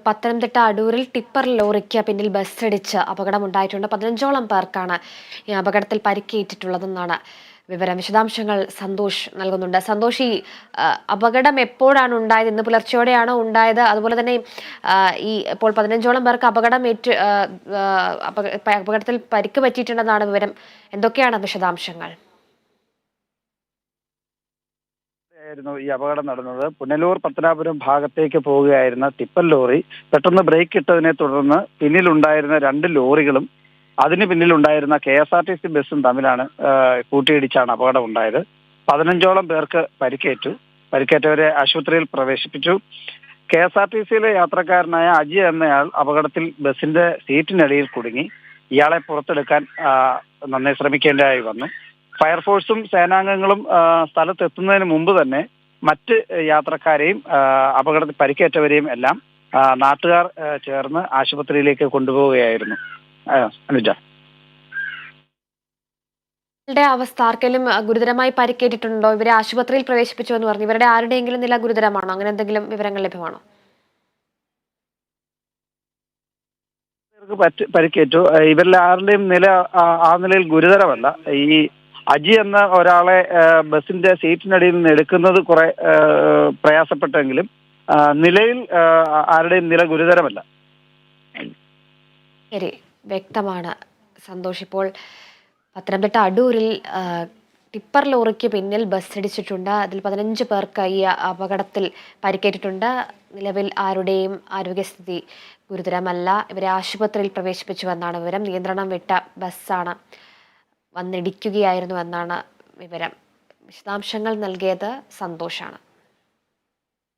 പത്തനംതിട്ട അടൂരിൽ ടിപ്പർ ലോറിക്ക് പിന്നിൽ ബസ്സിടിച്ച് അപകടമുണ്ടായിട്ടുണ്ട്. 15ഓളം പേർക്കാണ് ഈ അപകടത്തിൽ പരിക്കേറ്റിട്ടുള്ളതെന്നാണ് വിവരം. വിശദാംശങ്ങൾ സന്തോഷ് നൽകുന്നുണ്ട്. സന്തോഷ്, ഈ അപകടം എപ്പോഴാണ് ഉണ്ടായത്? ഇന്ന് പുലർച്ചെയോടെയാണോ ഉണ്ടായത്? അതുപോലെ തന്നെ ഈ ഇപ്പോൾ 15ഓളം പേർക്ക് അപകടത്തിൽ പരിക്ക് പറ്റിയിട്ടുണ്ടെന്നാണ് വിവരം. എന്തൊക്കെയാണ് വിശദാംശങ്ങൾ? ായിരുന്നു ഈ അപകടം നടന്നത്. പുനലൂർ പത്തനാപുരം ഭാഗത്തേക്ക് പോവുകയായിരുന്ന ടിപ്പർ ലോറി പെട്ടെന്ന് ബ്രേക്ക് ഇട്ടതിനെ തുടർന്ന് പിന്നിലുണ്ടായിരുന്ന 2 ലോറികളും അതിന് പിന്നിലുണ്ടായിരുന്ന KSRTC ബസ്സും തമ്മിലാണ് കൂട്ടിയിടിച്ചാണ് അപകടം ഉണ്ടായത്. 15ഓളം പേർക്ക് പരിക്കേറ്റവരെ ആശുപത്രിയിൽ പ്രവേശിപ്പിച്ചു. KSRTCയിലെ യാത്രക്കാരനായ അജി എന്നയാൾ അപകടത്തിൽ ബസിന്റെ സീറ്റിനടിയിൽ കുടുങ്ങി. ഇയാളെ പുറത്തെടുക്കാൻ നന്നേ ശ്രമിക്കേണ്ടതായി വന്നു. ഫയർഫോഴ്സും സേനാംഗങ്ങളും സ്ഥലത്തെത്തുന്നതിന് മുമ്പ് തന്നെ മറ്റ് യാത്രക്കാരെയും അപകടത്തിൽ പരിക്കേറ്റവരെയും എല്ലാം നാട്ടുകാർ ചേർന്ന് ആശുപത്രിയിലേക്ക് കൊണ്ടുപോവുകയായിരുന്നു. അനുജ, അവസ്ഥ ആർക്കെങ്കിലും ഗുരുതരമായി പരിക്കേറ്റിട്ടുണ്ടോ? ഇവരെ ആശുപത്രിയിൽ പ്രവേശിപ്പിച്ചു എന്ന് പറഞ്ഞു. ഇവരുടെ ആരുടെയെങ്കിലും നില ഗുരുതരമാണോ? അങ്ങനെ എന്തെങ്കിലും വിവരങ്ങൾ ലഭ്യമാണോ? പരിക്കേറ്റു. ഇവരിൽ ആരുടെയും നില ആ നിലയിൽ ഗുരുതരമല്ല. ഈ അജി എന്ന ഒരാളെ ബസിന്റെ സീറ്റിനടിയിൽ നിന്ന് എടുക്കുന്നത് കുറെ പ്രയാസപ്പെട്ടെങ്കിലും നിലയിൽ ആരുടെയും നില ഗുരുതരമല്ല. ശരി, വ്യക്തമാണ് സന്തോഷ്. ഇപ്പോൾ പത്തനംതിട്ട അടൂരിൽ ടിപ്പർ ലോറിക്ക് പിന്നിൽ ബസ്സിടിച്ചിട്ടുണ്ട്. അതിൽ 15 പേർക്ക് ഈ അപകടത്തിൽ പരിക്കേറ്റിട്ടുണ്ട്. നിലവിൽ ആരുടെയും ആരോഗ്യസ്ഥിതി ഗുരുതരമല്ല. ഇവരെ ആശുപത്രിയിൽ പ്രവേശിപ്പിച്ചുവെന്നാണ് വിവരം. നിയന്ത്രണം വിട്ട ബസ്സാണ് വന്നിടിക്കുകയായിരുന്നു എന്നാണ് വിവരം. വിശദാംശങ്ങൾ നൽകിയത് സന്തോഷാണ്.